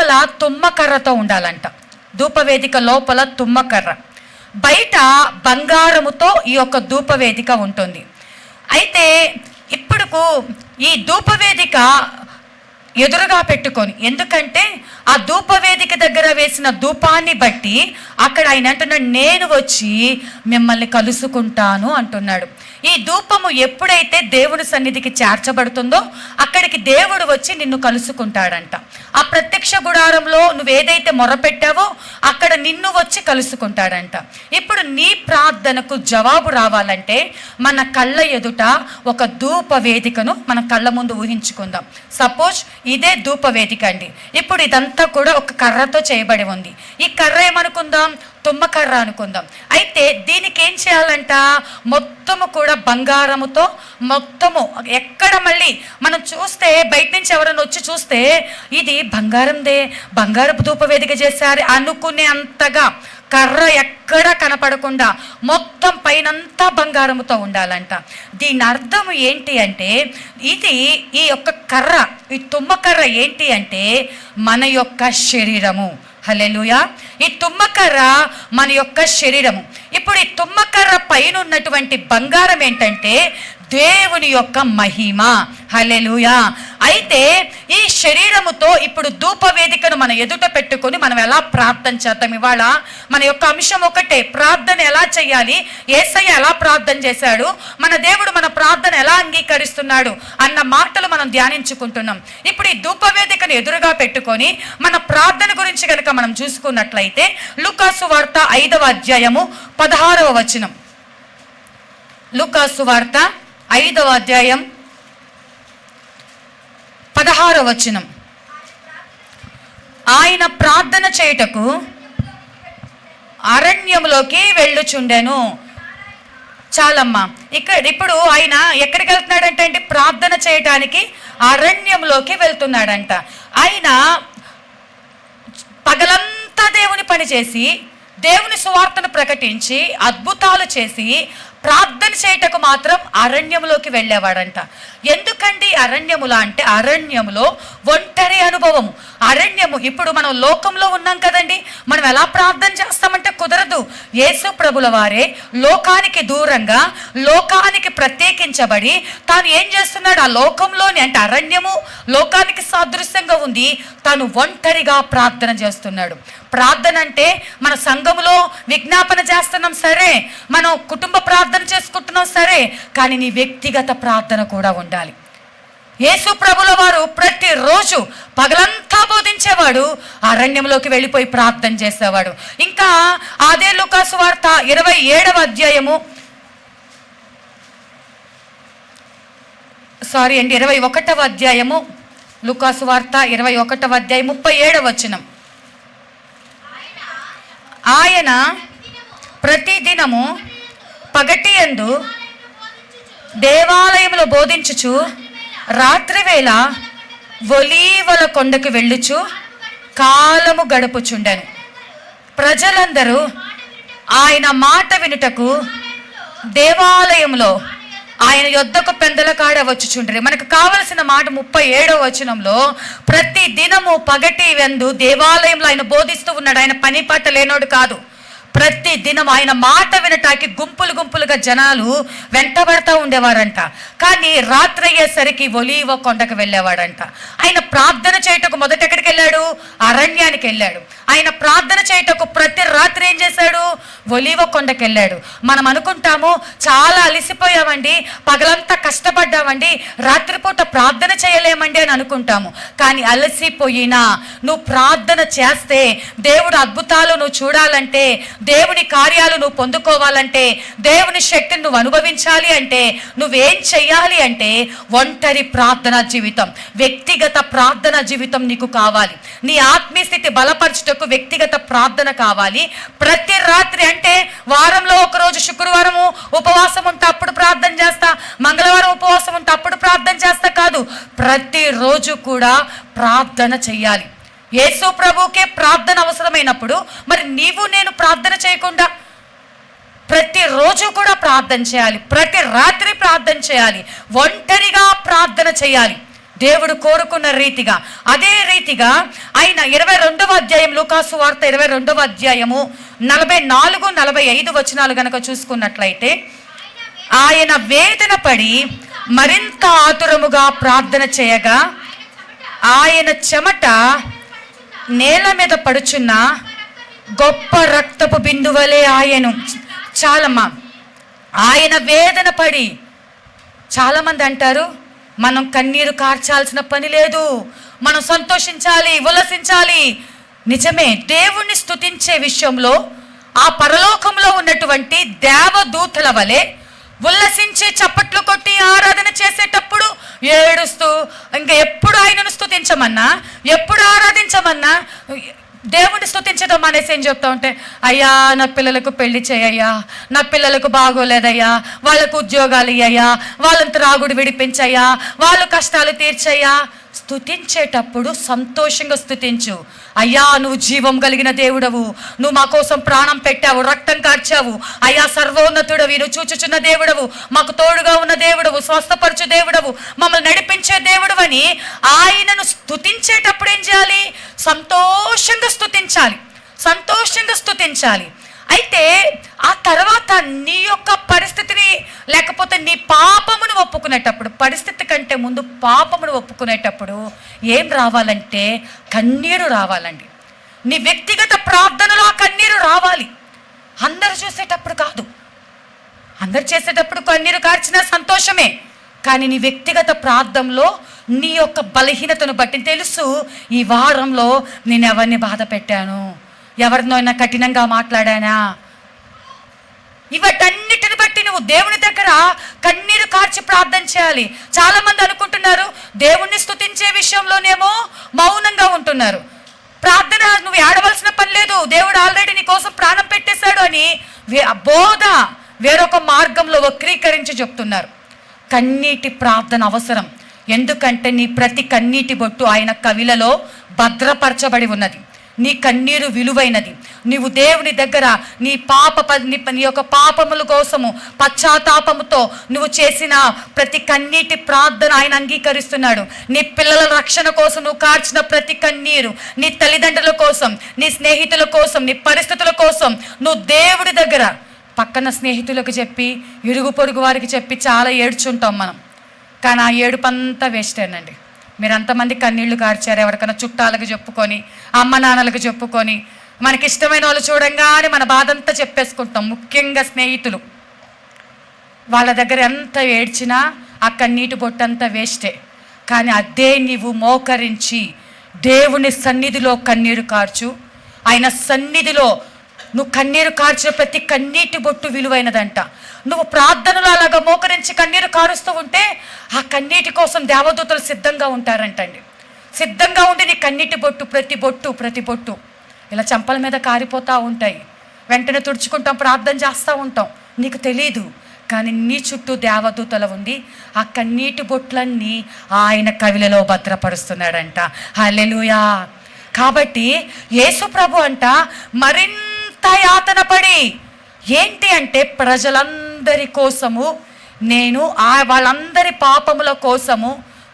లోపల తుమ్మకర్రతో ఉండాలంట. ధూపవేదిక లోపల తుమ్మకర్ర, బయట బంగారముతో ఈ యొక్క ధూపవేదిక ఉంటుంది. అయితే ఇప్పుడు ఈ ధూపవేదిక ఎదురుగా పెట్టుకొని, ఎందుకంటే ఆ ధూపవేదిక దగ్గర వేసిన ధూపాన్ని బట్టి అక్కడ ఆయన అంటున్నాడు, నేను వచ్చి మిమ్మల్ని కలుసుకుంటాను అంటున్నాడు. ఈ ధూపము ఎప్పుడైతే దేవుని సన్నిధికి చేర్చబడుతుందో అక్కడికి దేవుడు వచ్చి నిన్ను కలుసుకుంటాడంట. ఆ ప్రత్యక్ష గుడారంలో నువ్వేదైతే మొరపెట్టావో అక్కడ నిన్ను వచ్చి కలుసుకుంటాడంట. ఇప్పుడు నీ ప్రార్థనకు జవాబు రావాలంటే మన కళ్ళ ఎదుట ఒక ధూప వేదికను మన కళ్ళ ముందు ఊహించుకుందాం. సపోజ్ ఇదే ధూప వేదిక అండి. ఇప్పుడు ఇదంతా కూడా ఒక కర్రతో చేయబడి ఉంది. ఈ కర్ర ఏమనుకుందాం, తుమ్మకర్ర అనుకుందాం. అయితే దీనికి ఏం చేయాలంట, మొత్తము కూడా బంగారముతో, మొత్తము ఎక్కడ మళ్ళీ మనం చూస్తే బయట నుంచి ఎవరైనా వచ్చి చూస్తే ఇది బంగారందే, బంగారపు ధూపవేదిక చేశారు అనుకునే అంతగా కర్ర ఎక్కడ కనపడకుండా మొత్తం పైనంతా బంగారముతో ఉండాలంట. దీని అర్థం ఏంటి అంటే, ఇది ఈ యొక్క కర్ర, ఈ తుమ్మకర్ర ఏంటి అంటే మన యొక్క శరీరము. హల్లెలూయా. ఈ తుమ్మకర్ర మన యొక్క శరీరము. ఇప్పుడు ఈ తుమ్మకర్ర పైన ఉన్నటువంటి బంగారం ఏంటంటే దేవుని యొక్క మహిమ. హల్లెలూయా. అయితే ఈ శరీరముతో ఇప్పుడు ధూపవేదికను మన ఎదుట పెట్టుకొని మనం ఎలా ప్రార్థన చేద్దాం. ఇవాళ మన యొక్క అంశం ఒకటే, ప్రార్థన ఎలా చేయాలి, యేసయ్య ఎలా ప్రార్థన చేశాడు, మన దేవుడు మన ప్రార్థన ఎలా అంగీకరిస్తున్నాడు అన్న మాటలు మనం ధ్యానించుకుంటున్నాం. ఇప్పుడు ఈ ధూపవేదికను ఎదురుగా పెట్టుకొని మన ప్రార్థన గురించి కనుక మనం చూసుకున్నట్లయితే లూకాసు వార్త 5వ అధ్యాయము 16వ వచనం. లూకాసు వార్త 5వ అధ్యాయం 16వ వచనం. ఆయన ప్రార్థన చేయుటకు అరణ్యములోకి వెళ్ళుచుండెను. చాలమ్మా. ఇప్పుడు ఆయన ఎక్కడికి వెళ్తున్నాడంటే అండి, ప్రార్థన చేయటానికి అరణ్యంలోకి వెళ్తున్నాడంట. ఆయన పగలంతా దేవుని పని చేసి దేవుని సువార్తను ప్రకటించి అద్భుతాలు చేసి ప్రార్థన చేయటకు మాత్రం అరణ్యములోకి వెళ్ళేవాడంట. ఎందుకండి అరణ్యములా అంటే, అరణ్యములో ఒంటరి అనుభవము. అరణ్యము, ఇప్పుడు మనం లోకంలో ఉన్నాం కదండి, మనం ఎలా ప్రార్థన చేస్తామంటే కుదరదు. యేసు ప్రభుల వారే లోకానికి దూరంగా, లోకానికి ప్రత్యేకించబడి తాను ఏం చేస్తున్నాడు, ఆ లోకంలోని అంటే అరణ్యము లోకానికి సాదృశ్యంగా ఉంది, తాను ఒంటరిగా ప్రార్థన చేస్తున్నాడు. ప్రార్థన అంటే మన సంఘములో విజ్ఞాపన చేస్తున్నాం సరే, మనం కుటుంబ ప్రార్థన చేసుకుంటున్నాం సరే, కానీ నీ వ్యక్తిగత ప్రార్థన కూడా ఉండాలి. యేసు ప్రభుల వారు ప్రతిరోజు పగలంతా బోధించేవాడు, అరణ్యంలోకి వెళ్ళిపోయి ప్రార్థన చేసేవాడు. ఇంకా అదే లూకాసు వార్త 21వ అధ్యాయము లూకాసు వార్త 21వ అధ్యాయం 37వ వచనం. ఆయన ప్రతిదినము పగటియందు దేవాలయంలో బోధించుచు రాత్రివేళ ఒలీవల కొండకు వెళ్ళుచు కాలము గడుపుచుండెను. ప్రజలందరూ ఆయన మాట వినుటకు దేవాలయంలో ఆయన యొద్దకు పెందల కాడ వచ్చుచుండ్రి. మనకు కావలసిన మాట 37వ వచనంలో, ప్రతి దినము పగటి వెందు దేవాలయంలో ఆయన బోధిస్తూ ఉన్నాడు. ఆయన పని పాట లేనోడు కాదు. ప్రతి దినం ఆయన మాట వినటానికి గుంపులు గుంపులుగా జనాలు వెంటబడతా ఉండేవారంట. కానీ రాత్రి అయ్యేసరికి ఒలీవ కొండకు వెళ్ళేవాడంట. ఆయన ప్రార్థన చేయటకు మొదట ఎక్కడికి వెళ్ళాడు, అరణ్యానికి వెళ్ళాడు. ఆయన ప్రార్థన చేయటకు ప్రతి రాత్రి ఏం చేశాడు, ఒలీవ కొండకి వెళ్ళాడు. మనం అనుకుంటాము చాలా అలసిపోయామండి, పగలంతా కష్టపడ్డామండి, రాత్రిపూట ప్రార్థన చేయలేమండి అని అనుకుంటాము. కానీ అలసిపోయినా నువ్వు ప్రార్థన చేస్తే, దేవుడు అద్భుతాలు నువ్వు చూడాలంటే, దేవుని కార్యాలు నువ్వు పొందుకోవాలంటే, దేవుని శక్తిని నువ్వు అనుభవించాలి అంటే నువ్వేం చెయ్యాలి అంటే ఒంటరి ప్రార్థనా జీవితం, వ్యక్తిగత ప్రార్థనా జీవితం నీకు కావాలి. నీ ఆత్మీయ స్థితి బలపరచుటకు వ్యక్తిగత ప్రార్థన కావాలి. ప్రతి రాత్రి అంటే వారంలో ఒకరోజు శుక్రవారము ఉపవాసం ఉంటే అప్పుడు ప్రార్థన చేస్తా, మంగళవారం ఉపవాసం ఉంటే అప్పుడు ప్రార్థన చేస్తా కాదు, ప్రతిరోజు కూడా ప్రార్థన చెయ్యాలి. యేసు ప్రభువుకే ప్రార్థన అవసరమైనప్పుడు మరి నీవు నేను ప్రార్థన చేయకుండా ప్రతిరోజు కూడా ప్రార్థన చేయాలి, ప్రతి రాత్రి ప్రార్థన చేయాలి, ఒంటరిగా ప్రార్థన చేయాలి దేవుడు కోరుకున్న రీతిగా. అదే రీతిగా ఆయన అధ్యాయం లూకాసు వార్త 22వ అధ్యాయము 44-45 వచనాలు గనక చూసుకున్నట్లయితే, ఆయన వేదన పడి మరింత ఆతురముగా ప్రార్థన చేయగా ఆయన చెమట నేల మీద పడుచున్న గొప్ప రక్తపు బిందువలే ఆయను. చాలమ్మా, ఆయన వేదన పడి. చాలామంది అంటారు మనం కన్నీరు కార్చాల్సిన పని లేదు, మనం సంతోషించాలి, ఉల్లసించాలి. నిజమే, దేవుణ్ణి స్తుతించే విషయంలో ఆ పరలోకంలో ఉన్నటువంటి దేవదూతల వలె ఉల్లసించి చప్పట్లు కొట్టి ఆరాధన చేసేటప్పుడు ఏడుస్తూ, ఇంకా ఎప్పుడు ఆయనను స్తుతించమన్నా, ఎప్పుడు ఆరాధించమన్నా దేవుడిని స్తుతించడం అనేసి ఏం చెప్తా ఉంటే, అయ్యా నా పిల్లలకు పెళ్లి చేయయ్యా, నా పిల్లలకు బాగోలేదయ్యా, వాళ్ళకు ఉద్యోగాలు ఇయ్యయ్యా, వాళ్ళని త్రాగుడు విడిపించయ్యా, వాళ్ళ కష్టాలు తీర్చయ్యా. స్తుతించేటప్పుడు సంతోషంగా స్తుతించు. అయ్యా నువ్వు జీవం కలిగిన దేవుడవు, నువ్వు మా కోసం ప్రాణం పెట్టావు, రక్తం కార్చావు. అయ్యా సర్వోన్నతుడవి, నువ్వు చూచుచున్న దేవుడవు, మాకు తోడుగా ఉన్న దేవుడవు, స్వస్థపరచు దేవుడవు, మమ్మల్ని నడిపించే దేవుడు అని ఆయనను స్తుతించేటప్పుడు ఏం చేయాలి? సంతోషంగా స్తుతించాలి, సంతోషంగా స్తుతించాలి. అయితే ఆ తర్వాత నీ యొక్క పరిస్థితిని, లేకపోతే నీ పాపమును ఒప్పుకునేటప్పుడు, పరిస్థితి కంటే ముందు పాపమును ఒప్పుకునేటప్పుడు ఏం రావాలంటే కన్నీరు రావాలండి. నీ వ్యక్తిగత ప్రార్థనలో ఆ కన్నీరు రావాలి. అందరు చూసేటప్పుడు కాదు, అందరు చేసేటప్పుడు కన్నీరు కార్చినా సంతోషమే, కానీ నీ వ్యక్తిగత ప్రార్థనలో నీ యొక్క బలహీనతను బట్టి తెలుసు, ఈ వారంలో నేను ఎవరిని బాధ పెట్టాను, ఎవరినైనా కఠినంగా మాట్లాడానా, ఇవటన్నిటిని బట్టి నువ్వు దేవుని దగ్గర కన్నీరు కార్చి ప్రార్థన చేయాలి. చాలా మంది అనుకుంటున్నారు దేవుణ్ణి స్తుతించే విషయంలోనేమో మౌనంగా ఉంటున్నారు. ప్రార్థన నువ్వు ఏడవలసిన పని లేదు, దేవుడు ఆల్రెడీ నీ కోసం ప్రాణం పెట్టేశాడు అని బోధ వేరొక మార్గంలో వక్రీకరించి చెప్తున్నారు. కన్నీటి ప్రార్థన అవసరం. ఎందుకంటే నీ ప్రతి కన్నీటి బొట్టు ఆయన కవిలలో భద్రపరచబడి ఉన్నది. నీ కన్నీరు విలువైనది. నీవు దేవుని దగ్గర నీ యొక్క పాపముల కోసము పశ్చాత్తాపముతో నువ్వు చేసిన ప్రతి కన్నీటి ప్రార్థన ఆయన అంగీకరిస్తున్నాడు. నీ పిల్లల రక్షణ కోసం నువ్వు కార్చిన ప్రతి కన్నీరు, నీ తల్లిదండ్రుల కోసం, నీ స్నేహితుల కోసం, నీ పరిస్థితుల కోసం నువ్వు దేవుడి దగ్గర పక్కన స్నేహితులకు చెప్పి, ఇరుగు పొరుగు వారికి చెప్పి చాలా ఏడ్చుంటాం మనం. కానీ ఆ ఏడుపంతా వేస్టేనండి. మీరు అంతమంది కన్నీళ్లు కార్చారు, ఎవరికైనా చుట్టాలకు చెప్పుకొని, అమ్మ నాన్నలకు చెప్పుకొని, మనకి ఇష్టమైన వాళ్ళు చూడంగానే మన బాధ అంతా చెప్పేసుకుంటాం. ముఖ్యంగా స్నేహితులు, వాళ్ళ దగ్గర ఎంత ఏడ్చినా ఆ కన్నీటి బొట్టంతా వేస్టే. కానీ అదే నీవు మోకరించి దేవుని సన్నిధిలో కన్నీరు కార్చు. ఆయన సన్నిధిలో నువ్వు కన్నీరు కార్చిన ప్రతి కన్నీటి బొట్టు విలువైనదంట. నువ్వు ప్రార్థనలో అలాగా మోకరించి కన్నీరు కారుస్తూ ఉంటే ఆ కన్నీటి కోసం దేవదూతలు సిద్ధంగా ఉంటారంటండి. సిద్ధంగా ఉండి నీ కన్నీటి బొట్టు ప్రతి బొట్టు ఇలా చెంపల మీద కారిపోతూ ఉంటాయి. వెంటనే తుడుచుకుంటాం, ప్రార్థన చేస్తూ ఉంటాం, నీకు తెలీదు. కానీ నీ చుట్టూ దేవదూతలు ఉండి ఆ కన్నీటి బొట్లన్నీ ఆయన కవిలలో భద్రపరుస్తున్నాడంట. హల్లెలూయా. కాబట్టి యేసు ప్రభు అంట మరింత యాతన పడి, ఏంటి అంటే ప్రజలందరి కోసము నేను వాళ్ళందరి పాపముల కోసము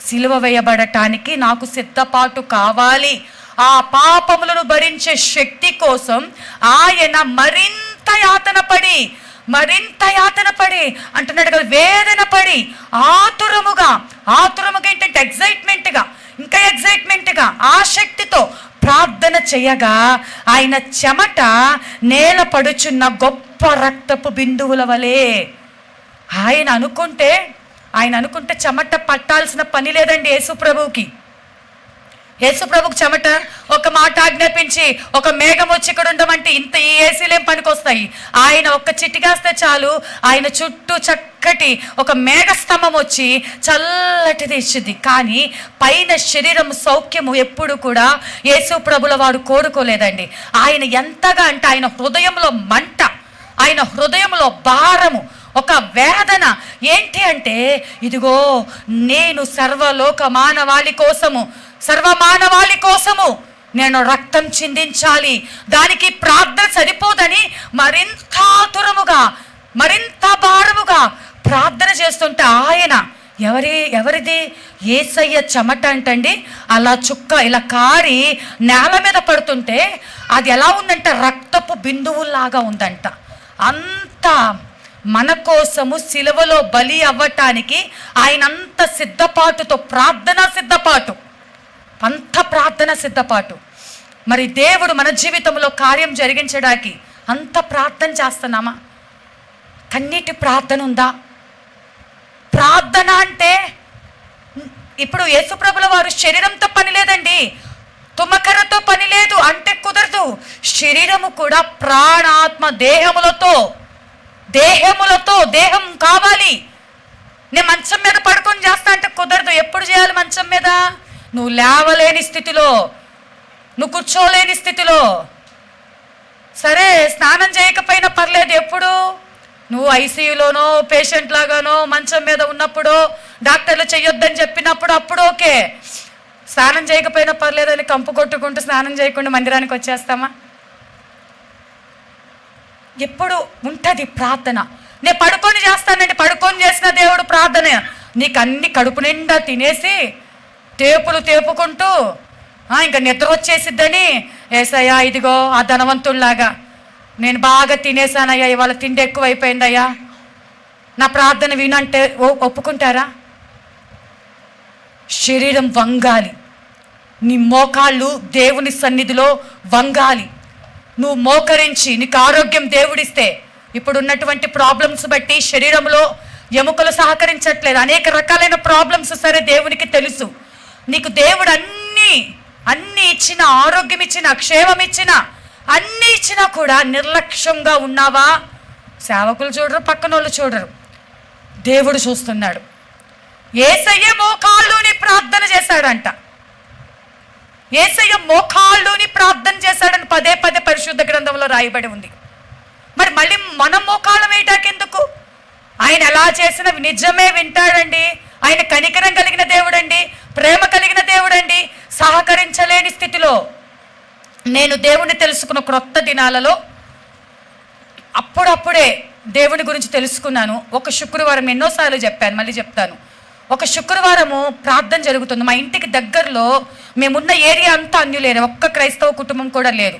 సిలువ వేయబడటానికి నాకు సిద్ధపాటు కావాలి. ఆ పాపములను భరించే శక్తి కోసం ఆయన మరింత యాతన పడి అంటున్నాడు కదా, వేదన పడి ఆతురముగా ఏంటంటే ఇంకా ఎగ్జైట్మెంట్గా ఆసక్తితో ప్రార్థన చేయగా ఆయన చెమట నేల పడుచున్న గొప్ప రక్తపు బిందువుల వలె. ఆయన అనుకుంటే చెమట పట్టాల్సిన పని లేదండి యేసుప్రభువుకి. చెమట ఒక మాట ఆజ్ఞాపించి ఒక మేఘం వచ్చి ఇక్కడ ఉండమంటే ఇంత ఈ ఏసీలేం పనికొస్తాయి. ఆయన ఒక్క చిటికేస్తే చాలు, ఆయన చుట్టూ చక్కటి ఒక మేఘస్తంభం వచ్చి చల్లటిది ఇచ్చింది. కానీ పైన శరీరం సౌఖ్యము ఎప్పుడు కూడా యేసు ప్రభుల వారు కోరుకోలేదండి. ఆయన ఎంతగా అంటే ఆయన హృదయంలో మంట, ఆయన హృదయంలో భారము, ఒక వేదన. ఏంటి అంటే ఇదిగో నేను సర్వ మానవాళి కోసము నేను రక్తం చిందించాలి, దానికి ప్రార్థన సరిపోదని మరింత ఆతురముగా మరింత భారముగా ప్రార్థన చేస్తుంటే ఆయన ఎవరిది? యేసయ్య చెమట అంటండి అలా చుక్క ఇలా కారి నేల మీద పడుతుంటే అది ఎలా ఉందంటే రక్తపు బిందువుల్లాగా ఉందంట. అంత మన కోసము సిలువలో బలి అవ్వటానికి ఆయన అంత సిద్ధపాటుతో, ప్రార్థన సిద్ధపాటు. మరి దేవుడు మన జీవితంలో కార్యం జరిగించడానికి అంత ప్రార్థన చేస్తున్నామా? కన్నీటి ప్రార్థన ఉందా? ప్రార్థన అంటే ఇప్పుడు యేసుప్రభుల వారు శరీరంతో పని లేదండి, తుమ్మకర్రతో పని లేదు అంటే కుదరదు. శరీరము కూడా ప్రాణాత్మ దేహం కావాలి. నేను మంచం మీద పడుకొని చేస్తా అంటే కుదరదు. ఎప్పుడు చేయాలి? మంచం మీద నువ్వు లేవలేని స్థితిలో, నువ్వు కూర్చోలేని స్థితిలో. సరే స్నానం చేయకపోయినా పర్లేదు. ఎప్పుడు? నువ్వు ఐసీయూలోనో పేషెంట్ లాగానో మంచం మీద ఉన్నప్పుడు, డాక్టర్లు చెయ్యొద్దని చెప్పినప్పుడు అప్పుడు ఓకే. స్నానం చేయకపోయినా పర్లేదని కంపు కొట్టుకుంటూ స్నానం చేయకుండా మందిరానికి వచ్చేస్తామా? ఎప్పుడు ఉంటుంది ప్రార్థన? నేను పడుకొని చేస్తానండి. పడుకొని చేసిన దేవుడు ప్రార్థన. నీకు అన్ని కడుపు నిండా తినేసి తేపుకుంటూ ఇంకా నిద్ర వచ్చేసిద్దని, ఏసయ్యా ఇదిగో ఆ ధనవంతుల్లాగా నేను బాగా తినేసానయ్యా, ఇవాళ తిండి ఎక్కువైపోయిందయ్యా, నా ప్రార్థన వినంటే ఒప్పుకుంటారా? శరీరం వంగాలి, నీ మోకాళ్ళు దేవుని సన్నిధిలో వంగాలి. నువ్వు మోకరించి నీకు ఆరోగ్యం దేవుడిస్తే, ఇప్పుడు ఉన్నటువంటి ప్రాబ్లమ్స్ బట్టి శరీరంలో ఎముకలు సహకరించట్లేదు, అనేక రకాలైన ప్రాబ్లమ్స్. సరే దేవునికి తెలుసు. నీకు దేవుడు అన్ని ఇచ్చిన, ఆరోగ్యం ఇచ్చిన, క్షేమం ఇచ్చిన, అన్ని ఇచ్చినా కూడా నిర్లక్ష్యంగా ఉన్నావా? సేవకులు చూడరు, పక్కన వాళ్ళు చూడరు, దేవుడు చూస్తున్నాడు. యేసయ్య మోకాళ్ళుని ప్రార్థన చేశాడంట. యేసయ్య మోకాళ్ళుని ప్రార్థన చేశాడని పదే పరిశుద్ధ గ్రంథంలో రాయబడి ఉంది. మళ్ళీ మనం మోకాళ్ళం వేయటాకెందుకు? ఆయన ఎలా చేసిన నిజమే వింటాడండి. ఆయన కనికరం కలిగిన దేవుడండి, ప్రేమ కలిగిన దేవుడండి. సహకరించలేని స్థితిలో నేను దేవుణ్ణి తెలుసుకున్న క్రొత్త దినాలలో అప్పుడప్పుడే దేవుని గురించి తెలుసుకున్నాను. ఒక శుక్రవారం, ఎన్నోసార్లు చెప్పాను, మళ్ళీ చెప్తాను. ఒక శుక్రవారము ప్రార్థన జరుగుతుంది. మా ఇంటికి దగ్గరలో, మేమున్న ఏరియా అంతా అన్యులేరు, ఒక్క క్రైస్తవ కుటుంబం కూడా లేదు.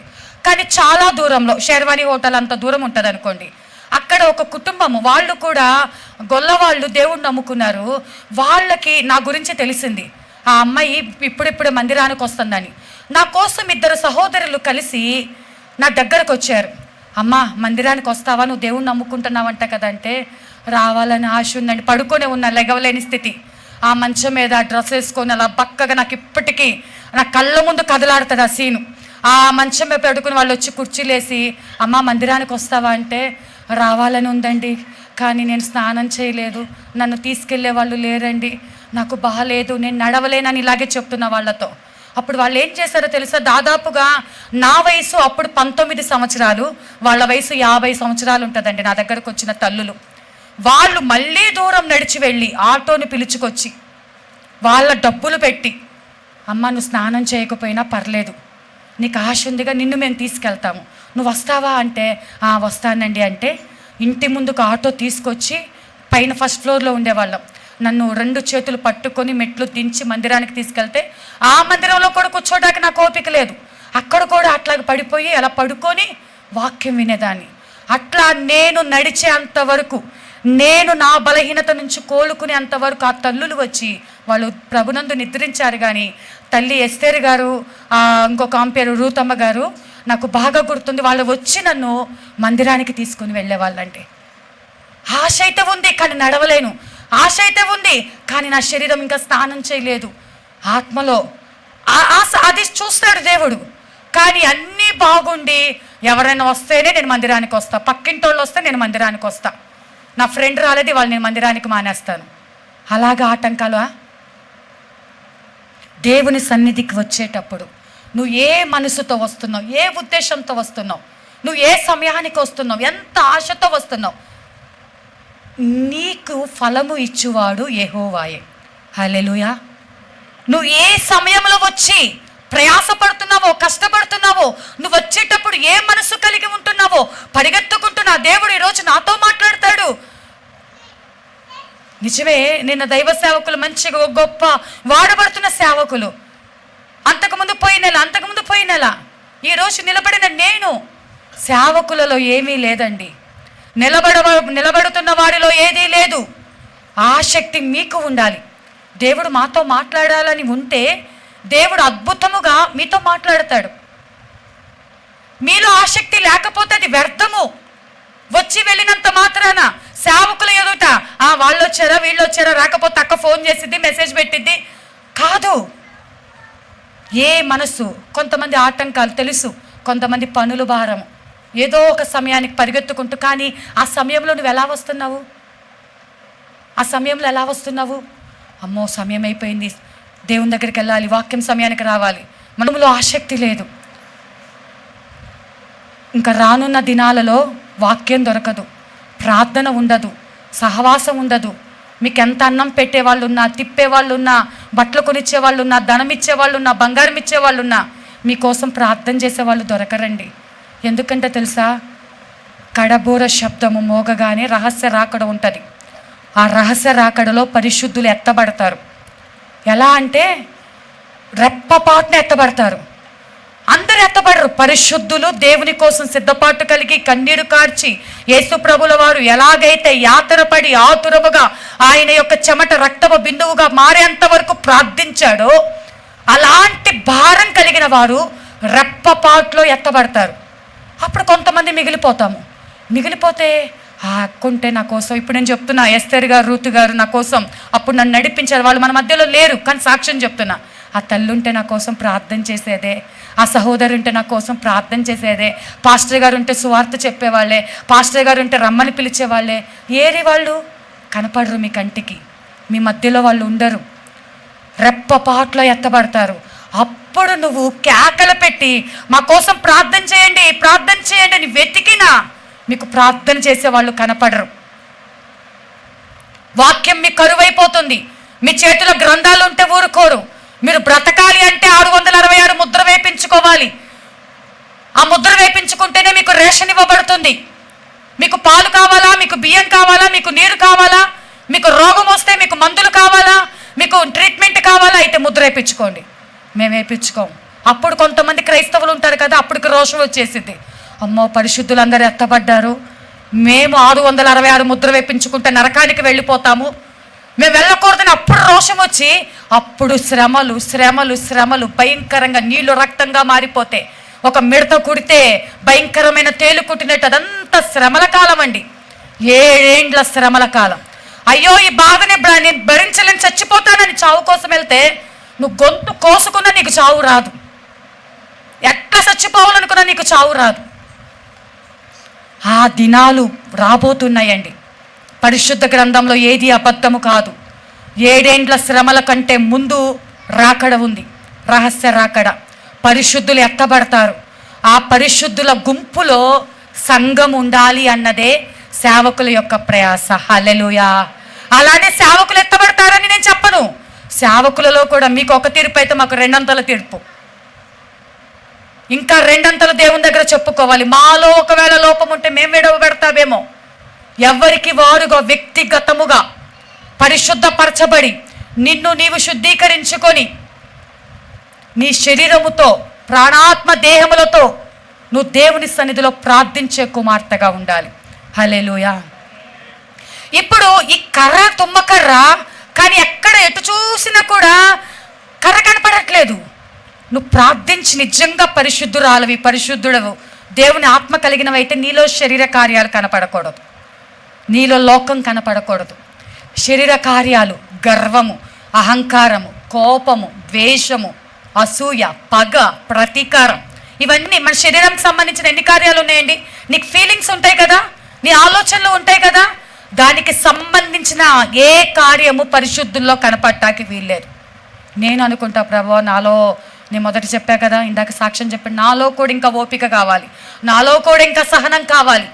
కానీ చాలా దూరంలో, షెర్వానీ హోటల్ అంత దూరం ఉంటుంది అనుకోండి, అక్కడ ఒక కుటుంబము, వాళ్ళు కూడా గొల్లవాళ్ళు, దేవుణ్ణి నమ్ముకున్నారు. వాళ్ళకి నా గురించి తెలిసింది. ఆ అమ్మాయి ఇప్పుడిప్పుడే మందిరానికి వస్తుందని. నా కోసం 2 సహోదరులు కలిసి నా దగ్గరకు వచ్చారు. అమ్మ మందిరానికి వస్తావా, నువ్వు దేవుణ్ణి నమ్ముకుంటున్నావంట కదంటే, రావాలని ఆశ ఉందండి. పడుకొనే ఉన్నా, లెగవలేని స్థితి. ఆ మంచం మీద డ్రెస్ వేసుకొని అలా పక్కగా నాకు ఇప్పటికీ నా కళ్ళ ముందు కదలాడుతుంది ఆ సీను. ఆ మంచం మీద పడుకుని వాళ్ళు వచ్చి కుర్చీలేసి, అమ్మ మందిరానికి వస్తావా అంటే, రావాలని ఉందండి, కానీ నేను స్నానం చేయలేదు, నన్ను తీసుకెళ్లే వాళ్ళు లేరండి, నాకు బాగాలేదు, నేను నడవలేనని ఇలాగే చెప్తున్నా వాళ్ళతో. అప్పుడు వాళ్ళు ఏం చేశారో తెలుసా? దాదాపుగా నా వయసు అప్పుడు 19 సంవత్సరాలు, వాళ్ళ వయసు 50 సంవత్సరాలు ఉంటుందండి. నా దగ్గరకు వచ్చిన తల్లులు వాళ్ళు మళ్ళీ దూరం నడిచి వెళ్ళి ఆటోని పిలుచుకొచ్చి వాళ్ళ డబ్బులు పెట్టి, అమ్మ నువ్వు స్నానం చేయకపోయినా పర్లేదు, నీకు ఆశ ఉందిగా, నిన్ను మేము తీసుకెళ్తాము, నువ్వు వస్తావా అంటే, వస్తానండి అంటే, ఇంటి ముందుకు ఆటో తీసుకొచ్చి పైన ఫస్ట్ ఫ్లోర్లో ఉండేవాళ్ళం. నన్ను 2 చేతులు పట్టుకొని మెట్లు దించి మందిరానికి తీసుకెళ్తే, ఆ మందిరంలో కూడా కూర్చోడానికి నాకు ఓపిక లేదు. అక్కడ కూడా అట్లాగ పడిపోయి అలా పడుకొని వాక్యం వినేదాన్ని. అట్లా నేను నడిచే అంతవరకు, నేను నా బలహీనత నుంచి కోలుకునే అంతవరకు ఆ తల్లులు వచ్చి వాళ్ళు ప్రభునందు నిద్రించారు. కానీ తల్లి ఎస్తేరు గారు, ఇంకొక ఆమె పేరు రూతమ్మ గారు, నాకు బాగా గుర్తుంది. వాళ్ళు వచ్చి నన్ను మందిరానికి తీసుకుని వెళ్ళేవాళ్ళండి. ఆశ అయితే ఉంది కానీ నడవలేను, ఆశ అయితే ఉంది కానీ నా శరీరం ఇంకా స్నానం చేయలేదు. ఆత్మలో ఆశ అది చూస్తాడు దేవుడు. కానీ అన్నీ బాగుండి ఎవరైనా వస్తేనే నేను మందిరానికి వస్తా, పక్కింటి వాళ్ళు వస్తే నేను మందిరానికి వస్తా, నా ఫ్రెండ్ రాలేదు వాళ్ళు నేను మందిరానికి మానేస్తాను. అలాగా ఆటంకాలు. దేవుని సన్నిధికి వచ్చేటప్పుడు నువ్వు ఏ మనసుతో వస్తున్నావు, ఏ ఉద్దేశంతో వస్తున్నావు, నువ్వు ఏ సమయానికి వస్తున్నావు, ఎంత ఆశతో వస్తున్నావు, నీకు ఫలము ఇచ్చువాడు యెహోవాయే. హల్లెలూయా. నువ్వు ఏ సమయంలో వచ్చి ప్రయాసపడుతున్నావో, కష్టపడుతున్నావో, నువ్వు వచ్చేటప్పుడు ఏ మనసు కలిగి ఉంటున్నావో, పరిగెత్తుకుంటున్నా దేవుడు ఈరోజు నాతో మాట్లాడతాడు. నిజమే, నిన్న దైవ సేవకులు మంచిగా గొప్ప వాడబడుతున్న సేవకులు, అంతకుముందు పోయిన నెల ఈరోజు నిలబడిన నేను, సేవకులలో ఏమీ లేదండి. నిలబడుతున్న వారిలో ఏదీ లేదు. ఆ శక్తి మీకు ఉండాలి. దేవుడు మాతో మాట్లాడాలని ఉంటే దేవుడు అద్భుతముగా మీతో మాట్లాడతాడు. మీలో ఆసక్తి లేకపోతే అది వ్యర్థము. వచ్చి వెళ్ళినంత మాత్రాన సేవకుల ఎదుట వాళ్ళు వచ్చారా వీళ్ళు వచ్చారా, రాకపోతే అక్క ఫోన్ చేసిద్ది, మెసేజ్ పెట్టిద్ది కాదు. ఏ మనసు, కొంతమంది ఆటంకాలు తెలుసు, కొంతమంది పనులు భారము, ఏదో ఒక సమయానికి పరిగెత్తుకుంటూ, కానీ ఆ సమయంలో నువ్వు ఎలా వస్తున్నావు? ఆ సమయంలో ఎలా వస్తున్నావు? అమ్మో సమయం అయిపోయింది, దేవుని దగ్గరికి వెళ్ళాలి, వాక్యం సమయానికి రావాలి. మనములో ఆసక్తి లేదు. ఇంకా రానున్న దినాలలో వాక్యం దొరకదు, ప్రార్థన ఉండదు, సహవాసం ఉండదు. మీకు ఎంత అన్నం పెట్టేవాళ్ళు ఉన్నా, తిప్పేవాళ్ళు ఉన్నా, బట్టలు కొనిచ్చేవాళ్ళు ఉన్నా, ధనం ఇచ్చేవాళ్ళు ఉన్నా, బంగారం ఇచ్చేవాళ్ళు ఉన్నా, మీకోసం ప్రార్థన చేసేవాళ్ళు దొరకరండి. ఎందుకంటే తెలుసా, కడబూర శబ్దము మోగగానే రహస్య రాకడ ఉంటుంది. ఆ రహస్య రాకడలో పరిశుద్ధులు ఎత్తబడతారు. ఎలా అంటే రెప్పపాటున ఎత్తబడతారు. అందరు ఎత్తబడరు. పరిశుద్ధులు దేవుని కోసం సిద్ధపాటు కలిగి కన్నీరు కార్చి యేసు ప్రభుల వారు ఎలాగైతే యాతన పడి ఆతురముగా ఆయన యొక్క చెమట రక్తపు బిందువుగా మారేంత వరకు ప్రార్థించాడో అలాంటి భారం కలిగిన వారు రెప్పపాటులో ఎత్తబడతారు. అప్పుడు కొంతమంది మిగిలిపోతే ఆ అక్కుంటే నా కోసం, ఇప్పుడు నేను చెప్తున్నా, ఎస్తేర్ గారు, రూతు గారు నా కోసం అప్పుడు నన్ను నడిపించారు. వాళ్ళు మన మధ్యలో లేరు, కానీ సాక్ష్యం చెప్తున్నా. ఆ తల్లుంటే నా కోసం ప్రార్థన చేసేదే, ఆ సహోదరు ఉంటే నా కోసం ప్రార్థన చేసేదే, పాస్టర్ గారు ఉంటే సువార్త చెప్పేవాళ్ళే, పాస్టర్ గారు ఉంటే రమ్మని పిలిచేవాళ్ళే. ఏరి వాళ్ళు కనపడరు, మీ కంటికి, మీ మధ్యలో వాళ్ళు ఉండరు. రెప్పపాట్లో ఎత్తబడతారు. అప్పుడు నువ్వు కేకలు పెట్టి మా కోసం ప్రార్థన చేయండి అని వెతికినా మీకు ప్రార్థన చేసేవాళ్ళు కనపడరు. వాక్యం మీకు కరువైపోతుంది. మీ చేతిలో గ్రంథాలు ఉంటే ఊరుకోరు. మీరు బ్రతకాలి అంటే 666 ముద్ర వేయించుకోవాలి. ఆ ముద్ర వేయించుకుంటేనే మీకు రేషన్ ఇవ్వబడుతుంది. మీకు పాలు కావాలా, మీకు బియ్యం కావాలా, మీకు నీరు కావాలా, మీకు రోగం వస్తే మీకు మందులు కావాలా, మీకు ట్రీట్మెంట్ కావాలా, అయితే ముద్ర వేయించుకోండి. మేము వేయించుకోం. అప్పుడు కొంతమంది క్రైస్తవులు ఉంటారు కదా, అప్పటికి రోషం వచ్చేసింది. అమ్మో పరిశుద్ధులందరూ ఎత్తబడ్డారు, మేము 666 ముద్ర వేయించుకుంటే నరకానికి వెళ్ళిపోతాము, మేము వెళ్ళకూడదని అప్పుడు రోషం వచ్చి, అప్పుడు శ్రమలు భయంకరంగా నీళ్లు రక్తంగా మారిపోతే, ఒక మిడత కుడితే భయంకరమైన తేలు కుట్టినట్టు అదంతా శ్రమల కాలం అండి. 7 ఏండ్ల శ్రమల కాలం. అయ్యో ఈ బాధని నేను భరించలేని చచ్చిపోతానని చావు కోసం వెళ్తే నువ్వు గొంతు కోసుకున్నా నీకు చావు రాదు. ఎట్లా చచ్చిపోవాలనుకున్నా నీకు చావు రాదు. ఆ దినాలు రాబోతున్నాయండి. పరిశుద్ధ గ్రంథంలో ఏది అబద్ధము కాదు. 7 ఏండ్ల శ్రమల కంటే ముందు రాకడ ఉంది, రహస్య రాకడ. పరిశుద్ధులు ఎత్తబడతారు. ఆ పరిశుద్ధుల గుంపులో సంఘం ఉండాలి అన్నదే సేవకుల యొక్క ప్రయాస. హల్లెలూయా. అలానే సేవకులు ఎత్తబడతారని నేను చెప్పను. సేవకులలో కూడా మీకు ఒక తీర్పు అయితే మాకు 2 తీర్పు, ఇంకా 2 దేవుని దగ్గర చెప్పుకోవాలి. మాలో ఒకవేళ లోపం ఉంటే మేము విడవబెడతామేమో. ఎవరికి వారుగా వ్యక్తిగతముగా పరిశుద్ధపరచబడి నిన్ను నీవు శుద్ధీకరించుకొని నీ శరీరముతో ప్రాణాత్మ దేహములతో నువ్వు దేవుని సన్నిధిలో ప్రార్థించే కుమార్తెగా ఉండాలి. హల్లెలూయా. ఇప్పుడు ఈ కర్ర తుమ్మకర్ర, కానీ ఎక్కడ ఎటు చూసినా కూడా కర్ర కనపడట్లేదు. నువ్వు ప్రార్థించి నిజంగా పరిశుద్ధురాలవి, పరిశుద్ధుడవు, దేవుని ఆత్మ కలిగినవైతే నీలో శరీర కార్యాలు కనపడకూడదు, నీలో లోకం కనపడకూడదు. శరీర కార్యాలు గర్వము, అహంకారము, కోపము, ద్వేషము, అసూయ, పగ, ప్రతీకారం, ఇవన్నీ మన శరీరానికి సంబంధించిన ఎన్ని కార్యాలు ఉన్నాయండి? నీకు ఫీలింగ్స్ ఉంటాయి కదా, నీ ఆలోచనలు ఉంటాయి కదా, దానికి సంబంధించిన ఏ కార్యము పరిశుద్ధుల్లో కనపడటానికి వీల్లేదు. నేను అనుకుంటా ప్రభు నాలో, నేను మొదట చెప్పా కదా, ఇందాక సాక్ష్యం చెప్పాను, నాలో కూడా ఇంకా ఓపిక కావాలి, నాలో కూడా ఇంకా సహనం కావాలి.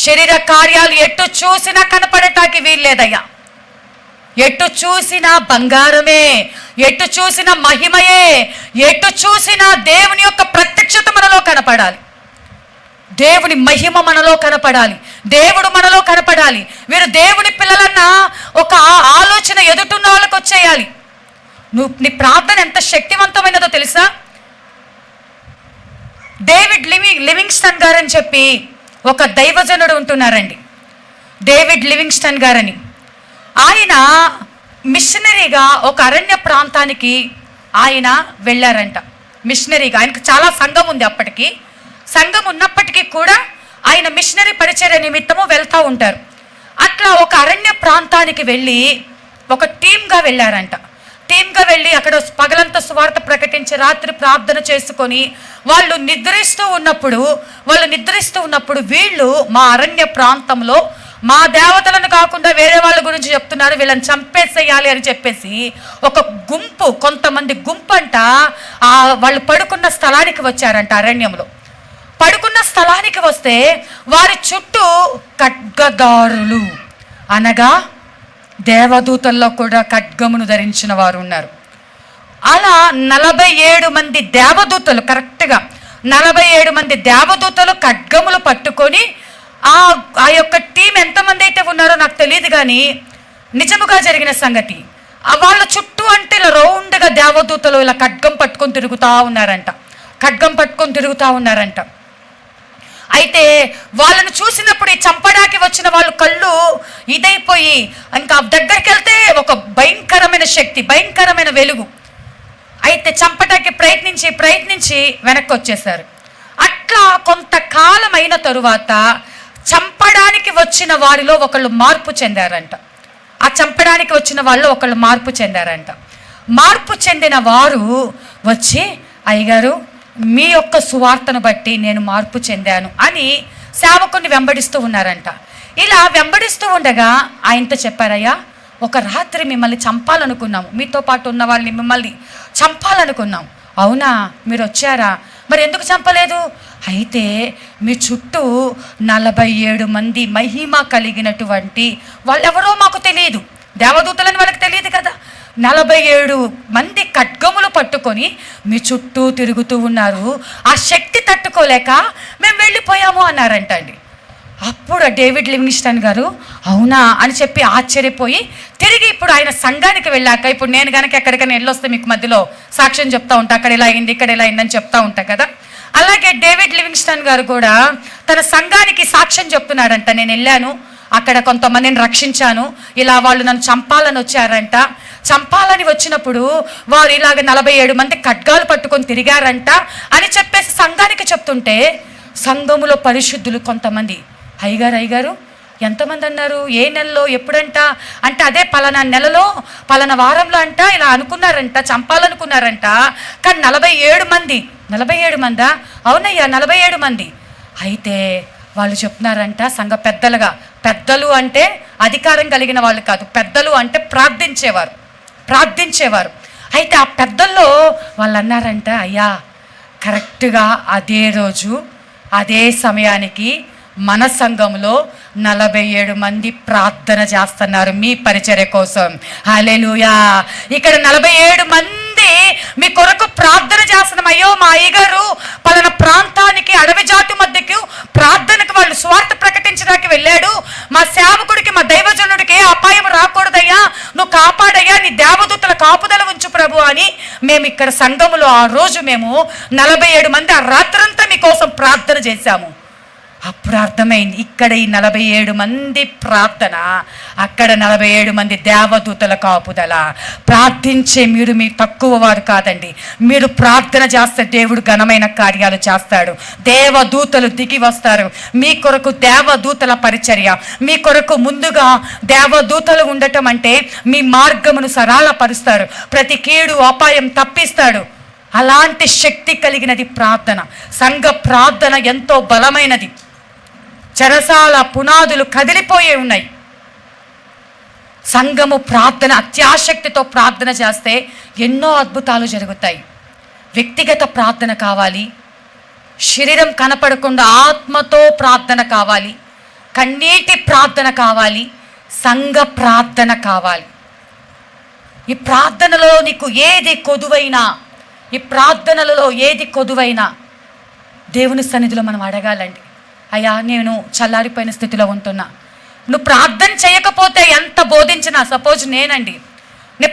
శరీర కార్యాలు ఎటు చూసినా కనపడటానికి వీల్లేదయ్యా. ఎటు చూసినా బంగారమే, ఎటు చూసినా మహిమయే, ఎటు చూసినా దేవుని యొక్క ప్రత్యక్షత మనలో కనపడాలి. దేవుని మహిమ మనలో కనపడాలి, దేవుడు మనలో కనపడాలి. వీరు దేవుని పిల్లలన్న ఒక ఆలోచన ఎదుటిన్న వాళ్ళకి వచ్చేయాలి. నీ ప్రార్థన ఎంత శక్తివంతమైనదో తెలుసా? డేవిడ్ లివింగ్స్టన్ గారని చెప్పి ఒక దైవజనుడు ఉంటున్నారండి. డేవిడ్ లివింగ్స్టన్ గారని ఆయన మిషనరీగా ఒక అరణ్య ప్రాంతానికి ఆయన వెళ్ళారంట. మిషనరీగా ఆయనకు చాలా సంఘం ఉంది. అప్పటికి సంఘం ఉన్నప్పటికీ కూడా ఆయన మిషనరీ పరిచర్య నిమిత్తము వెళ్తూ ఉంటారు. అట్లా ఒక అరణ్య ప్రాంతానికి వెళ్ళి ఒక టీమ్గా వెళ్ళారంట. టీమ్గా వెళ్ళి అక్కడ పగలంతా సువార్త ప్రకటించి రాత్రి ప్రార్థన చేసుకొని వాళ్ళు నిద్రిస్తూ ఉన్నప్పుడు వీళ్ళు మా అరణ్య ప్రాంతంలో మా దేవతలను కాకుండా వేరే వాళ్ళ గురించి చెప్తున్నారు, వీళ్ళని చంపేసేయాలి అని చెప్పేసి ఒక గుంపు, కొంతమంది గుంపు అంట వాళ్ళు పడుకున్న స్థలానికి వచ్చారంట. అరణ్యంలో పడుకున్న స్థలానికి వస్తే వారి చుట్టూ ఖడ్గదారులు అనగా దేవదూతల్లో కూడా ఖడ్గమును ధరించిన వారు ఉన్నారు. అలా 47 మంది దేవదూతలు, కరెక్ట్గా 47 మంది దేవదూతలు ఖడ్గములు పట్టుకొని ఆ యొక్క టీం ఎంతమంది అయితే ఉన్నారో నాకు తెలియదు, కానీ నిజముగా జరిగిన సంగతి వాళ్ళ చుట్టూ అంటే ఇలా రౌండ్గా దేవదూతలు ఇలా ఖడ్గం పట్టుకొని తిరుగుతూ ఉన్నారంట. అయితే వాళ్ళను చూసినప్పుడు ఈ చంపడానికి వచ్చిన వాళ్ళు కళ్ళు ఇదైపోయి ఇంకా దగ్గరికి వెళ్తే ఒక భయంకరమైన శక్తి, భయంకరమైన వెలుగు. అయితే చంపడానికి ప్రయత్నించి వెనక్కి వచ్చేసారు. అట్లా కొంతకాలం అయిన తరువాత చంపడానికి వచ్చిన వారిలో ఒకళ్ళు మార్పు చెందారంట. మార్పు చెందిన వారు వచ్చి, అయ్యగారు మీ యొక్క సువార్తను బట్టి నేను మార్పు చెందాను అని సేవకుని వెంబడిస్తూ ఉన్నారంట. ఇలా వెంబడిస్తూ ఉండగా ఆయనతో చెప్పారయ్యా, ఒక రాత్రి మిమ్మల్ని చంపాలనుకున్నాము, మీతో పాటు ఉన్న వాళ్ళని మిమ్మల్ని చంపాలనుకున్నాం. అవునా, మీరు వచ్చారా? మరి ఎందుకు చంపలేదు? అయితే మీ చుట్టూ 47 మంది మహిమ కలిగినటువంటి వాళ్ళెవరో మాకు తెలియదు, దేవదూతలని వాళ్ళకి తెలియదు కదా. 47 మంది ఖడ్గములు పట్టుకొని మీ చుట్టూ తిరుగుతూ ఉన్నారు. ఆ శక్తి తట్టుకోలేక మేము వెళ్ళిపోయాము అన్నారంట అండి. అప్పుడు డేవిడ్ లివింగ్స్టన్ గారు అవునా అని చెప్పి ఆశ్చర్యపోయి తిరిగి ఇప్పుడు ఆయన సంఘానికి వెళ్ళాక, ఇప్పుడు నేను కనుక ఎక్కడికైనా వెళ్ళొస్తే మీకు మధ్యలో సాక్ష్యం చెప్తా ఉంటా, అక్కడ ఇలా అయింది ఇక్కడ ఇలా అయిందని చెప్తా ఉంటా కదా. అలాగే డేవిడ్ లివింగ్స్టన్ గారు కూడా తన సంఘానికి సాక్ష్యం చెప్తున్నాడంట. నేను వెళ్ళాను, అక్కడ కొంతమందిని రక్షించాను, ఇలా వాళ్ళు నన్ను చంపాలని వచ్చారంట. చంపాలని వచ్చినప్పుడు వారు ఇలాగ 47 మంది ఖడ్గాలు పట్టుకొని తిరిగారంట అని చెప్పేసి సంఘానికి చెప్తుంటే, సంఘములో పరిశుద్ధులు కొంతమంది, అయ్యగారు ఎంతమంది అన్నారు, ఏ నెలలో ఎప్పుడంట అంటే, అదే పలానా నెలలో పలానా వారంలో అంట ఇలా అనుకున్నారంట, చంపాలనుకున్నారంట. కానీ 47 మందా? అవునయ్యా 47 మంది. అయితే వాళ్ళు చెప్తున్నారంట సంఘ పెద్దలు అంటే అధికారం కలిగిన వాళ్ళు కాదు, పెద్దలు అంటే ప్రార్థించేవారు. అయితే ఆ పెద్దల్లో వాళ్ళు అన్నారంట, అయ్యా కరెక్ట్గా అదే రోజు అదే సమయానికి మన సంఘంలో 47 మంది ప్రార్థన చేస్తున్నారు మీ పరిచర్య కోసం. హల్లెలూయా. ఇక్కడ 47 మంది మీ కొరకు ప్రార్థన చేస్తున్నాం. అయ్యో మా అయ్యగారు పలానా ప్రాంతానికి అడవి జాతి మధ్యకు ప్రార్థనకు వాళ్ళు స్వార్థ ప్రకటించడానికి వెళ్ళాడు, మా సేవకుడికి మా దైవజనుడికి ఏ అపాయం రాకూడదయ్యా, నువ్వు కాపాడయ్యా, నీ దేవదూతల కాపుదల ఉంచు ప్రభు అని మేము ఇక్కడ సంఘములో ఆ రోజు మేము 47 మంది ఆ రాత్రంతా మీకోసం ప్రార్థన చేశాము. అప్పుడు అర్థమైంది, ఇక్కడ ఈ 47 మంది ప్రార్థన, అక్కడ 47 మంది దేవదూతల కాపుదల. ప్రార్థించే మీరు మీ తక్కువ వారు కాదండి. మీరు ప్రార్థన చేస్తే దేవుడు ఘనమైన కార్యాలు చేస్తాడు. దేవదూతలు దిగి వస్తారు మీ కొరకు. దేవదూతల పరిచర్య మీ కొరకు. ముందుగా దేవదూతలు ఉండటం అంటే మీ మార్గమును సరళపరుస్తారు, ప్రతి కీడు అపాయం తప్పిస్తాడు. అలాంటి శక్తి కలిగినది ప్రార్థన. సంఘ ప్రార్థన ఎంతో బలమైనది. చెరసాల పునాదులు కదిలిపోయే ఉన్నాయి. సంఘము ప్రార్థన అత్యాశక్తితో ప్రార్థన చేస్తే ఎన్నో అద్భుతాలు జరుగుతాయి. వ్యక్తిగత ప్రార్థన కావాలి, శరీరం కనపడకుండా ఆత్మతో ప్రార్థన కావాలి, కన్నీటి ప్రార్థన కావాలి, సంఘ ప్రార్థన కావాలి. ఈ ప్రార్థనలో నీకు ఏది కొదువైనా దేవుని సన్నిధిలో మనం అడగాలండి. అయ్యా నేను చల్లారిపోయిన స్థితిలో ఉంటున్నా. నువ్వు ప్రార్థన చేయకపోతే ఎంత బోధించినా, సపోజ్ నేను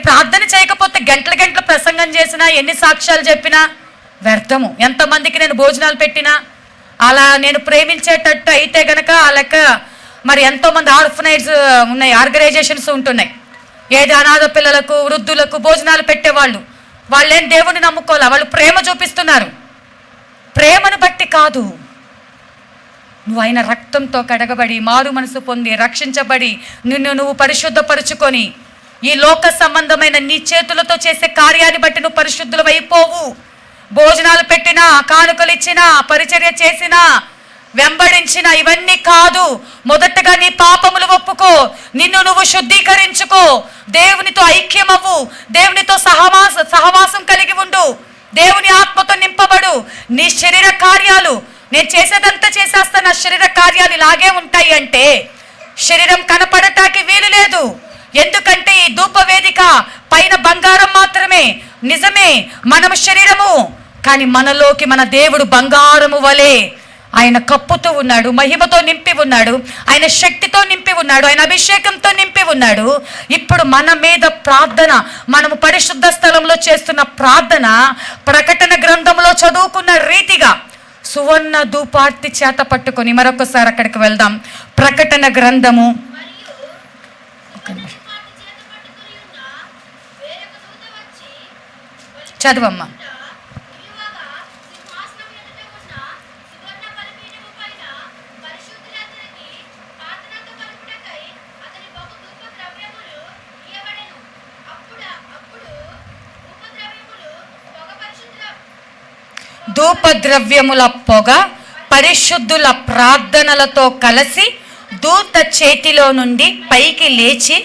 ప్రార్థన చేయకపోతే గంటల గంటల ప్రసంగం చేసినా, ఎన్ని సాక్ష్యాలు చెప్పినా వ్యర్థము. ఎంతమందికి నేను భోజనాలు పెట్టినా, అలా నేను ప్రేమించేటట్టు అయితే గనక ఆ లెక్క మరి ఎంతోమంది ఆర్ఫనైజ్ ఉన్నాయి, ఆర్గనైజేషన్స్ ఉంటున్నాయి. ఏది అనాథ పిల్లలకు, వృద్ధులకు భోజనాలు పెట్టేవాళ్ళు. వాళ్ళేం దేవుని నమ్ముకోలే, వాళ్ళు ప్రేమ చూపిస్తున్నారు. ప్రేమను బట్టి కాదు, నువ్వు ఆయన రక్తంతో కడగబడి, మారు మనసు పొంది, రక్షించబడి, నిన్ను నువ్వు పరిశుద్ధపరుచుకొని, ఈ లోక సంబంధమైన నీ చేతులతో చేసే కార్యాన్ని బట్టి నువ్వు పరిశుద్ధులు అయిపోవు. భోజనాలు పెట్టినా, కానుకలు ఇచ్చినా, పరిచర్య చేసినా, వెంబడించిన ఇవన్నీ కాదు. మొదటగా నీ పాపములు ఒప్పుకో, నిన్ను నువ్వు శుద్ధీకరించుకో, దేవునితో ఐక్యమవ్వు, దేవునితో సహవాసం కలిగి ఉండు, దేవుని ఆత్మతో నింపబడు. నీ శరీర కార్యాలు, నేను చేసేదంతా చేసేస్తా, నా శరీర కార్యాలు ఇలాగే ఉంటాయి అంటే శరీరం కనపడటానికి వీలు లేదు. ఎందుకంటే ఈ ధూపవేదిక పైన బంగారం మాత్రమే, నిజమే మనము శరీరము, కానీ మనలోకి మన దేవుడు బంగారము వలె ఆయన కప్పుతూ ఉన్నాడు, మహిమతో నింపి ఉన్నాడు, ఆయన శక్తితో నింపి ఉన్నాడు, ఆయన అభిషేకంతో నింపి ఉన్నాడు. ఇప్పుడు మన మీద ప్రార్థన, మనము పరిశుద్ధ స్థలంలో చేస్తున్న ప్రార్థన ప్రకటన గ్రంథంలో చదువుకున్న రీతిగా సువర్ణ ధూపార్తి చేత పట్టుకొని మరొకసారి అక్కడికి వెళ్దాం. ప్రకటన గ్రంథము చదవమ్మా. ధూపద్రవ్యముల పొగ పరిశుద్ధుల ప్రార్థనలతో కలిసి దూత చేతిలో నుండి పైకి లేచి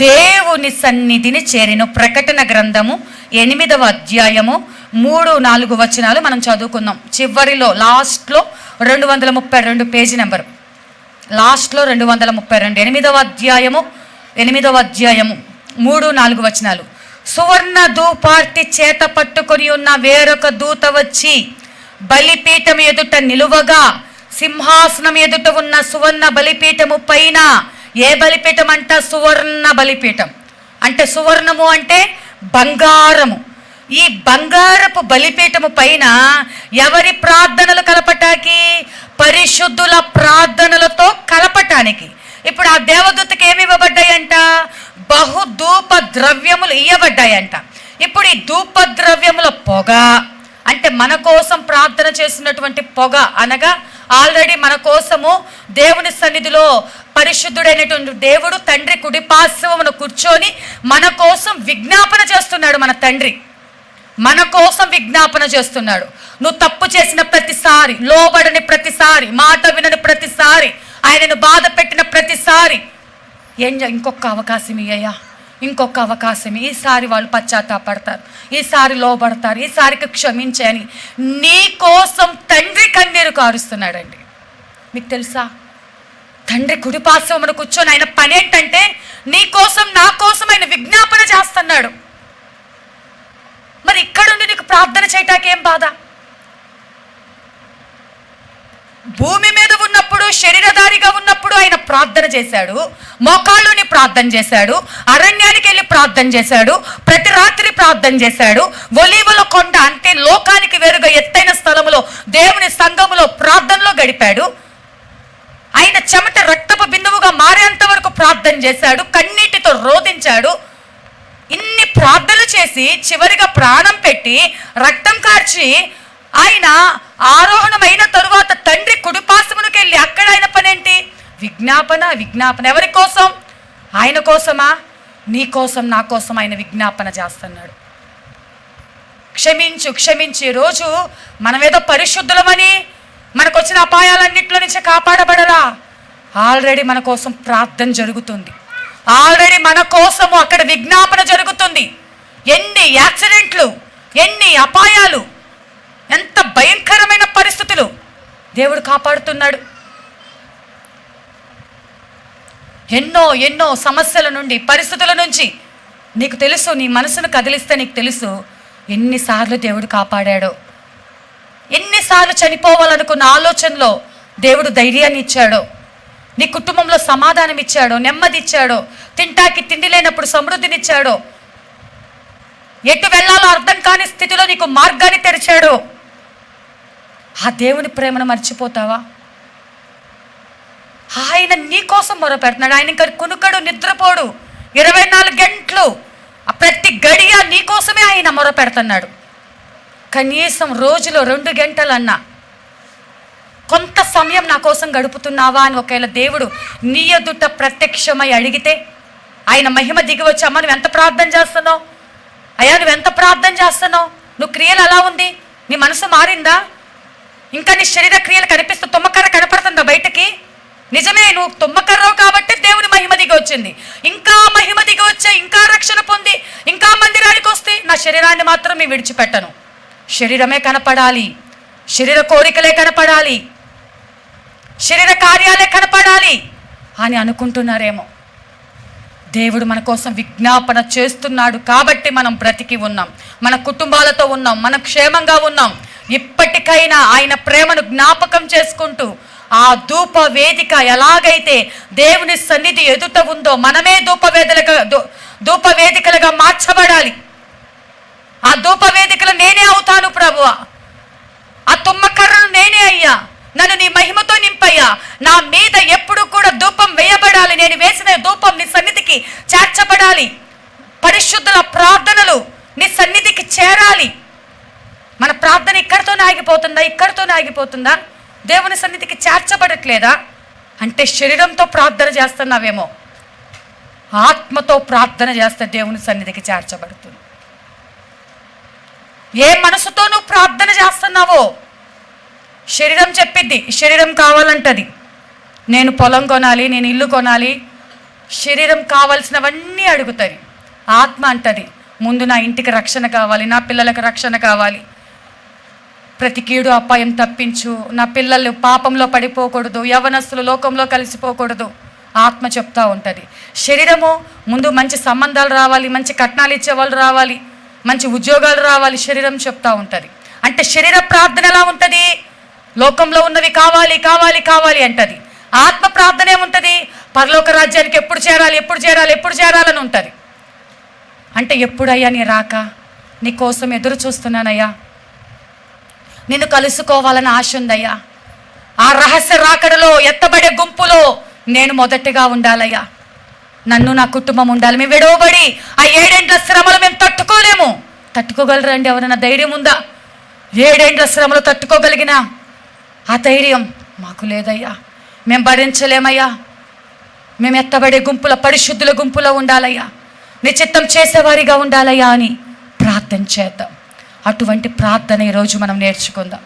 దేవుని సన్నిధిని చేరెను. ప్రకటన గ్రంథము 8వ అధ్యాయము 3-4 వచనాలు మనం చదువుకుందాం. చివరిలో లాస్ట్లో 232 పేజీ నెంబరు, లాస్ట్లో 232, 8వ అధ్యాయము 3-4 వచనాలు. సువర్ణ ధూపార్తి చేత పట్టుకొని ఉన్న వేరొక దూత వచ్చి బలిపీఠం ఎదుట నిలువగా, సింహాసనం ఎదుట ఉన్న సువర్ణ బలిపీఠము పైన, ఏ బలిపీఠం అంట? సువర్ణ బలిపీఠం. అంటే సువర్ణము అంటే బంగారము. ఈ బంగారపు బలిపీఠము పైన ఎవరి ప్రార్థనలు కలపటానికి? పరిశుద్ధుల ప్రార్థనలతో కలపటానికి. ఇప్పుడు ఆ దేవదూతకి ఏమి ఇవ్వబడ్డాయంట? బహుధూప ద్రవ్యములు ఇవ్వబడ్డాయంట. ఇప్పుడు ఈ ధూప ద్రవ్యముల పొగ అంటే మన కోసం ప్రార్థన చేసినటువంటి పొగ, అనగా ఆల్రెడీ మన కోసము దేవుని సన్నిధిలో పరిశుద్ధుడైనటువంటి దేవుడు తండ్రి కుడిపార్శ్వమున కూర్చొని మన కోసం విజ్ఞాపన చేస్తున్నాడు. మన తండ్రి మన కోసం విజ్ఞాపన చేస్తున్నాడు. నువ్వు తప్పు చేసిన ప్రతిసారి, లోబడని ప్రతిసారి, మాట వినని ప్రతిసారి, ఆయనను బాధ పెట్టిన ప్రతిసారి, ఇంకొక అవకాశం ఇయ్యా, ఇంకొక అవకాశం, ఈసారి వాళ్ళు పశ్చాత్తాపడతారు, ఈసారి లోబడతారు, ఈసారికి క్షమించని నీ కోసం తండ్రి కన్నీరు కారుస్తున్నాడండి. మీకు తెలుసా? తండ్రి కుడిపార్శ్వమున కూర్చొని ఆయన పని ఏంటంటే నీ కోసం, నా కోసం ఆయన విజ్ఞాపన చేస్తున్నాడు. మరి ఇక్కడుండి నీకు ప్రార్థన చేయటానికి ఏం బాధ? భూమి మీద ఉన్నప్పుడు, శరీరధారిగా ఉన్నప్పుడు ఆయన ప్రార్థన చేశాడు, మోకాళ్ళుని ప్రార్థన చేశాడు, అరణ్యానికి వెళ్ళి ప్రార్థన చేశాడు, ప్రతి రాత్రి ప్రార్థన చేశాడు, ఒలీవల కొండ అంటే లోకానికి వేరుగా ఎత్తైన స్థలములో దేవుని సంఘములో ప్రార్థనలో గడిపాడు. ఆయన చెమట రక్తపు బిందువుగా మారేంత వరకు ప్రార్థన చేశాడు, కన్నీటితో రోధించాడు. ఇన్ని ప్రార్థనలు చేసి చివరిగా ప్రాణం పెట్టి రక్తం కార్చి ఆయన ఆరోహణమైన తరువాత తండ్రి కుడిపార్శ్వమునకి వెళ్ళి అక్కడ ఆయన పనేంటి? విజ్ఞాపన. విజ్ఞాపన ఎవరి కోసం? ఆయన కోసమా? నీ కోసం, నా కోసం ఆయన విజ్ఞాపన చేస్తున్నాడు. క్షమించు, క్షమించి. రోజు మనమేదో పరిశుద్ధులమని మనకు వచ్చిన అపాయాలన్నింటిలో నుంచి కాపాడబడరా? ఆల్రెడీ మన కోసం ప్రార్థన జరుగుతుంది, ఆల్రెడీ మన కోసము అక్కడ విజ్ఞాపన జరుగుతుంది. ఎన్ని యాక్సిడెంట్లు, ఎన్ని అపాయాలు, ఎంత భయంకరమైన పరిస్థితులు దేవుడు కాపాడుతున్నాడు. ఎన్నో ఎన్నో సమస్యల నుండి, పరిస్థితుల నుంచి నీకు తెలుసు. నీ మనసును కదిలిస్తే నీకు తెలుసు ఎన్నిసార్లు దేవుడు కాపాడాడో. ఎన్నిసార్లు చనిపోవాలనుకున్న ఆలోచనలో దేవుడు ధైర్యాన్ని ఇచ్చాడో, నీ కుటుంబంలో సమాధానం ఇచ్చాడో, నెమ్మది ఇచ్చాడో, తింటాకి తిండి లేనప్పుడు సమృద్ధినిచ్చాడో, ఎటు వెళ్ళాలో అర్థం కాని స్థితిలో నీకు మార్గాన్ని తెరిచాడో, ఆ దేవుని ప్రేమను మర్చిపోతావా? ఆయన నీ కోసం మొరపెడుతున్నాడు. ఆయన ఇంకా కునుకడు, నిద్రపోడు. 24 గంటలు ప్రతి గడియ నీ కోసమే ఆయన మొరపెడుతున్నాడు. కనీసం రోజులో 2 గంటలన్నా కొంత సమయం నా కోసం గడుపుతున్నావా అని ఒకవేళ దేవుడు నీ ఎదుట ప్రత్యక్షమై అడిగితే, ఆయన మహిమ దిగి వచ్చి, అమ్మ నువ్వు ఎంత ప్రార్థన చేస్తున్నావు, అయ్యా నువ్వు ఎంత ప్రార్థన చేస్తున్నావు, నువ్వు క్రియలు అలా ఉంది, నీ మనసు మారిందా, ఇంకా నీ శరీర క్రియలు కనిపిస్తూ తుమ్మకర్ర కనపడుతుందా బయటకి? నిజమే, నువ్వు తుమ్మకర్రవు కాబట్టి దేవుని మహిమ దిగి వచ్చింది. ఇంకా మహిమ దిగి వచ్చే, ఇంకా రక్షణ పొంది, ఇంకా మందిరానికి వస్తే నా శరీరాన్ని మాత్రం నేను విడిచిపెట్టను. శరీరమే కనపడాలి, శరీర కోరికలే కనపడాలి, శరీర కార్యాలే కనపడాలి అని అనుకుంటున్నారేమో. దేవుడు మన కోసం విజ్ఞాపన చేస్తున్నాడు కాబట్టి మనం బ్రతికి ఉన్నాం, మన కుటుంబాలతో ఉన్నాం, మనం క్షేమంగా ఉన్నాం. ఇప్పటికైనా ఆయన ప్రేమను జ్ఞాపకం చేసుకుంటూ ఆ ధూప వేదిక ఎలాగైతే దేవుని సన్నిధి ఎదుట ఉందో మనమే ధూప వేదికలుగా మార్చబడాలి. ఆ ధూప వేదికలు నేనే అవుతాను ప్రభువా, ఆ తుమ్మకర్రను నేనే అయ్యా, నన్ను నీ మహిమతో నింపయ్యా, నా మీద ఎప్పుడు కూడా ధూపం వేయబడాలి, నేను వేసిన ధూపం నీ సన్నిధికి చేర్చబడాలి, పరిశుద్ధుల ప్రార్థనలు నీ సన్నిధికి చేరాలి. మన ప్రార్థన ఇక్కడితోనే ఆగిపోతుందా? దేవుని సన్నిధికి చేర్చబడట్లేదా? అంటే శరీరంతో ప్రార్థన చేస్తున్నావేమో, ఆత్మతో ప్రార్థన చేస్తే దేవుని సన్నిధికి చేర్చబడుతుంది. ఏ మనసుతో నువ్వు ప్రార్థన చేస్తున్నావో శరీరం చెప్పిద్ది, శరీరం కావాలంటది, నేను పొలం కొనాలి, నేను ఇల్లు కొనాలి, శరీరం కావాల్సినవన్నీ అడుగుతుంది. ఆత్మ అంటది, ముందు నా ఇంటికి రక్షణ కావాలి, నా పిల్లలకు రక్షణ కావాలి, ప్రతి కీడు అపాయం తప్పించు, నా పిల్లలు పాపంలో పడిపోకూడదు, యవనస్తులు లోకంలో కలిసిపోకూడదు. ఆత్మ చెప్తా ఉంటుంది. శరీరము ముందు మంచి సంబంధాలు రావాలి, మంచి కట్నాలు ఇచ్చేవాళ్ళు రావాలి, మంచి ఉద్యోగాలు రావాలి, శరీరం చెప్తా ఉంటుంది. అంటే శరీర ప్రార్థన ఎలా ఉంటుంది? లోకంలో ఉన్నవి కావాలి కావాలి కావాలి అంటది. ఆత్మ ప్రార్థన ఏముంటుంది? పరలోక రాజ్యానికి ఎప్పుడు చేరాలని ఉంటుంది. అంటే ఎప్పుడయ్యా నీ రాక, నీ కోసం ఎదురు చూస్తున్నానయ్యా, నిన్ను కలుసుకోవాలని ఆశ ఉందయ్యా, ఆ రహస్య రాకడలో ఎత్తబడే గుంపులో నేను మొదటిగా ఉండాలయ్యా, నన్ను నా కుటుంబం ఉండాలి. మేము విడవబడి ఆ 7 ఏండ్ల శ్రమలు మేము తట్టుకోగలరండి? ఎవరైనా ధైర్యం ఉందా? 7 ఏండ్ల శ్రమలు తట్టుకోగలిగిన ఆ ధైర్యం మాకు లేదయ్యా, మేము భరించలేమయ్యా, మేము ఎత్తబడే గుంపుల, పరిశుద్ధుల గుంపులో ఉండాలయ్యా, నీ చిత్తం చేసేవారిగా ఉండాలయ్యా అని ప్రార్థన చేద్దాం. అటువంటి ప్రార్థన ఈరోజు మనం నేర్చుకుందాం.